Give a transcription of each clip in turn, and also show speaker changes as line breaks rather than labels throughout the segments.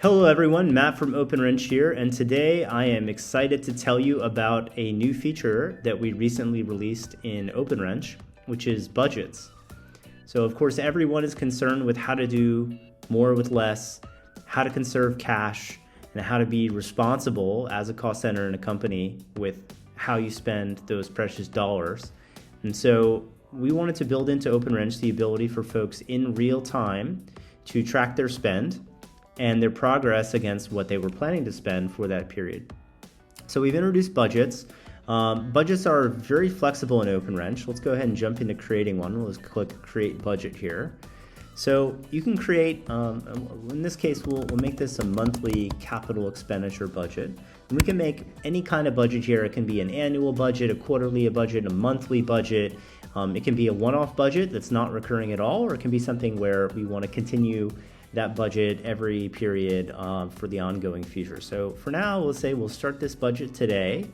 Hello everyone, Matt from OpenWrench here, and today I am excited to tell you about a new feature that we recently released in OpenWrench, which is budgets. So of course everyone is concerned with how to do more with less, how to conserve cash, and how to be responsible as a cost center in a company with how you spend those precious dollars. And so we wanted to build into OpenWrench the ability for folks in real time to track their spend and their progress against what they were planning to spend for that period. So we've introduced budgets. Budgets are very flexible in OpenWrench. Let's go ahead and jump into creating one. Let's click Create Budget here. So you can create, in this case, we'll make this a monthly capital expenditure budget. And we can make any kind of budget here. It can be an annual budget, a quarterly budget, a monthly budget. It can be a one-off budget that's not recurring at all, or it can be something where we want to continue that budget every period for the ongoing future. So for now, let's say we'll start this budget today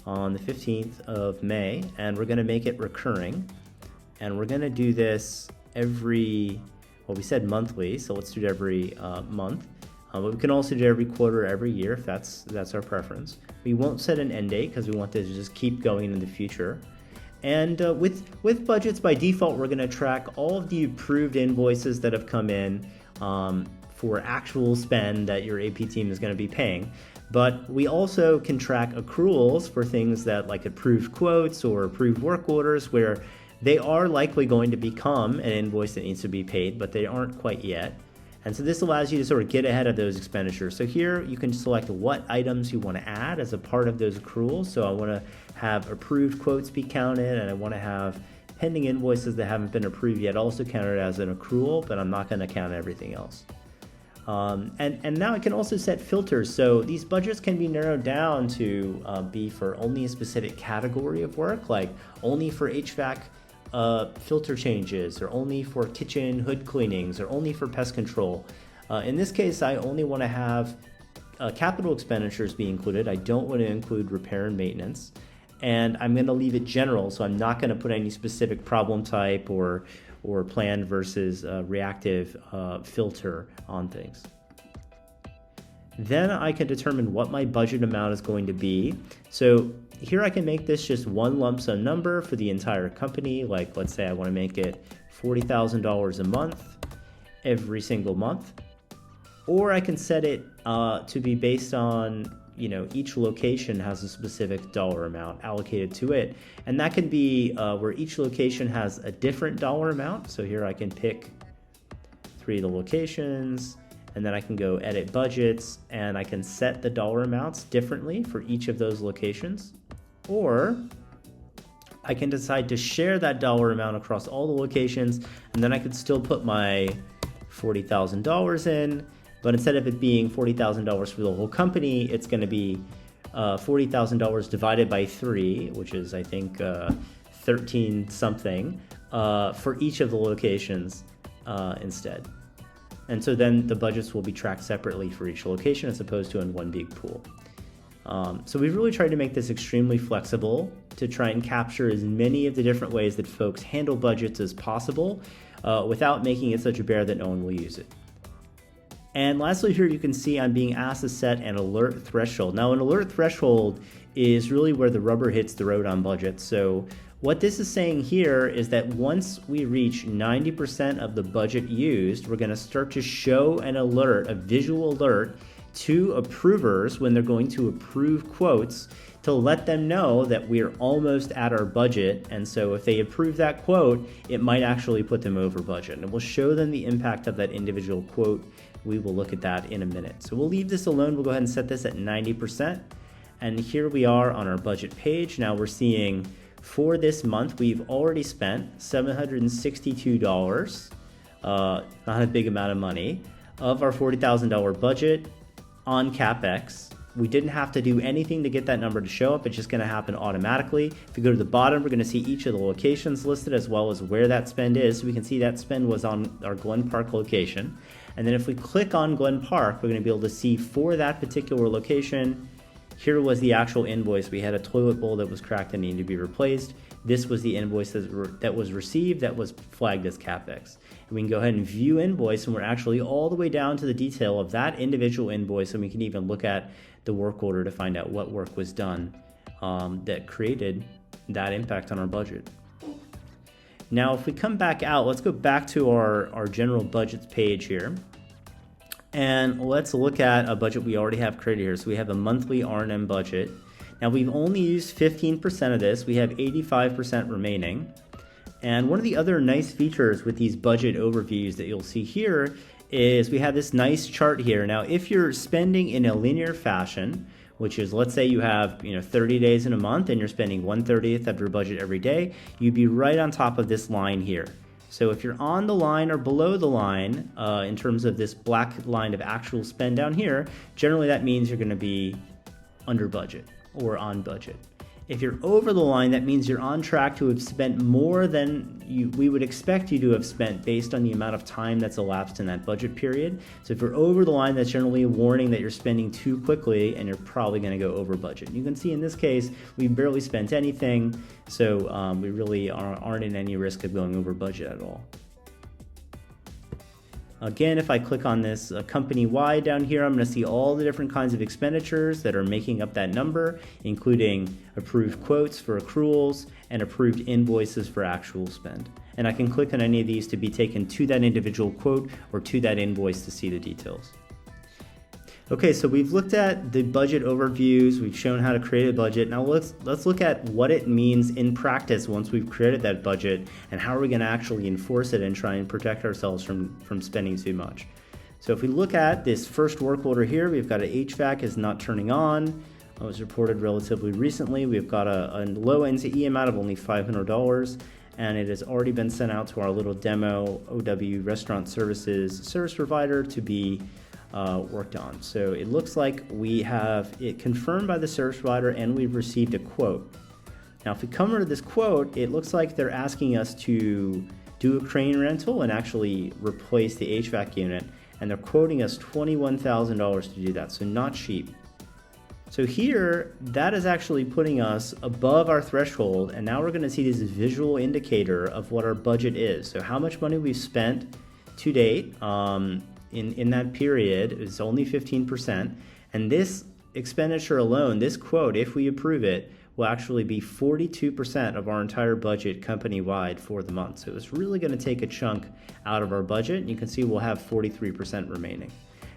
on the 15th of May, and we're gonna make it recurring. And we're gonna do this every, well, we said monthly, so let's do it every month. But we can also do it every quarter, every year, if that's our preference. We won't set an end date because we want this to just keep going in the future. And with budgets, by default, we're gonna track all of the approved invoices that have come in for actual spend that your AP team is going to be paying. But we also can track accruals for things that like approved quotes or approved work orders where they are likely going to become an invoice that needs to be paid, but they aren't quite yet. And so this allows you to sort of get ahead of those expenditures. So here you can select what items you want to add as a part of those accruals. So I want to have approved quotes be counted, and I want to have pending invoices that haven't been approved yet also counted as an accrual, but I'm not going to count everything else. And now I can also set filters. So these budgets can be narrowed down to be for only a specific category of work, like only for HVAC filter changes, or only for kitchen hood cleanings, or only for pest control. In this case, I only want to have capital expenditures be included. I don't want to include repair and maintenance. And I'm going to leave it general, so I'm not going to put any specific problem type or planned versus reactive filter on things. Then I can determine what my budget amount is going to be. So here I can make this just one lump sum number for the entire company. Like, let's say I want to make it $40,000 a month every single month. Or I can set it to be based on, each location has a specific dollar amount allocated to it. And that can be where each location has a different dollar amount. So here I can pick 3 of the locations, and then I can go edit budgets, and I can set the dollar amounts differently for each of those locations. Or I can decide to share that dollar amount across all the locations, and then I could still put my $40,000 in. But instead of it being $40,000 for the whole company, it's going to be $40,000 divided by 3, which is, I think, 13 something for each of the locations instead. And so then the budgets will be tracked separately for each location as opposed to in one big pool. So we've really tried to make this extremely flexible to try and capture as many of the different ways that folks handle budgets as possible without making it such a bear that no one will use it. And lastly here you can see I'm being asked to set an alert threshold. Now an alert threshold is really where the rubber hits the road on budgets. So what this is saying here is that once we reach 90% of the budget used, we're going to start to show an alert, a visual alert to approvers when they're going to approve quotes to let them know that we're almost at our budget. And so if they approve that quote, it might actually put them over budget. And we'll show them the impact of that individual quote. We will look at that in a minute. So we'll leave this alone. We'll go ahead and set this at 90%. And here we are on our budget page. Now we're seeing for this month, we've already spent $762, not a big amount of money, of our $40,000 budget on CapEx. We didn't have to do anything to get that number to show up. It's just going to happen automatically. If you go to the bottom, we're going to see each of the locations listed as well as where that spend is. So we can see that spend was on our Glen Park location. And then if we click on Glen Park, we're going to be able to see for that particular location, here was the actual invoice. We had a toilet bowl that was cracked and needed to be replaced. this was the invoice that was received that was flagged as CapEx. And we can go ahead and view invoice, and we're actually all the way down to the detail of that individual invoice, and we can even look at the work order to find out what work was done that created that impact on our budget. Now, if we come back out, let's go back to our general budgets page here. And let's look at a budget we already have created here. So we have a monthly R&M budget. Now we've only used 15% of this. We have 85% remaining. And one of the other nice features with these budget overviews that you'll see here is we have this nice chart here. Now, if you're spending in a linear fashion, which is, let's say you have 30 days in a month and you're spending 1/30 of your budget every day, you'd be right on top of this line here. So if you're on the line or below the line, in terms of this black line of actual spend down here, generally that means you're going to be under budget or on budget. If you're over the line, that means you're on track to have spent more than we would expect you to have spent based on the amount of time that's elapsed in that budget period. So if you're over the line, that's generally a warning that you're spending too quickly and you're probably going to go over budget. You can see in this case, we barely spent anything, so we really aren't in any risk of going over budget at all. Again, if I click on this company-wide down here, I'm going to see all the different kinds of expenditures that are making up that number, including approved quotes for accruals and approved invoices for actual spend. And I can click on any of these to be taken to that individual quote or to that invoice to see the details. Okay, so we've looked at the budget overviews, we've shown how to create a budget. Now let's look at what it means in practice once we've created that budget, and how are we going to actually enforce it and try and protect ourselves from spending too much. So if we look at this first work order here, we've got an HVAC is not turning on. It was reported relatively recently. We've got a low NCE amount of only $500, and it has already been sent out to our little demo OW Restaurant Services service provider to be worked on. So it looks like we have it confirmed by the service provider and we've received a quote. Now if we come over to this quote, it looks like they're asking us to do a crane rental and actually replace the HVAC unit, and they're quoting us $21,000 to do that, so not cheap. So here, that is actually putting us above our threshold, and now we're going to see this visual indicator of what our budget is. So how much money we've spent to date in that period is only 15%, and this expenditure alone, this quote, if we approve it, will actually be 42% of our entire budget company-wide for the month. So it's really going to take a chunk out of our budget, and you can see we'll have 43% remaining.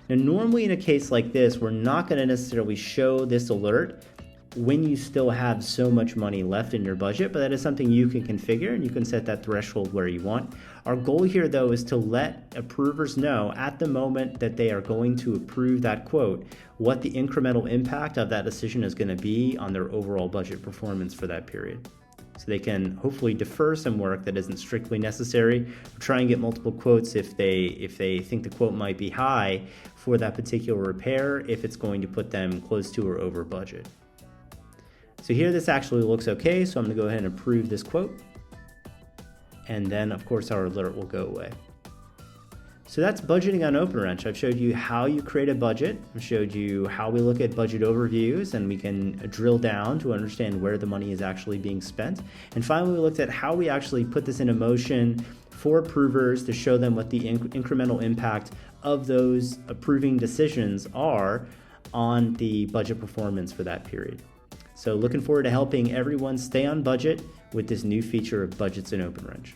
Now, normally in a case like this, we're not going to necessarily show this alert when you still have so much money left in your budget, but that is something you can configure, and you can set that threshold where you want. Our goal here, though, is to let approvers know at the moment that they are going to approve that quote what the incremental impact of that decision is going to be on their overall budget performance for that period. So they can hopefully defer some work that isn't strictly necessary, or try and get multiple quotes if they think the quote might be high for that particular repair, if it's going to put them close to or over budget. So here this actually looks okay, so I'm going to go ahead and approve this quote. And then, of course, our alert will go away. So that's budgeting on OpenWrench. I've showed you how you create a budget. I've showed you how we look at budget overviews, and we can drill down to understand where the money is actually being spent. And finally, we looked at how we actually put this into motion for approvers to show them what the incremental impact of those approving decisions are on the budget performance for that period. So looking forward to helping everyone stay on budget with this new feature of budgets in OpenWrench.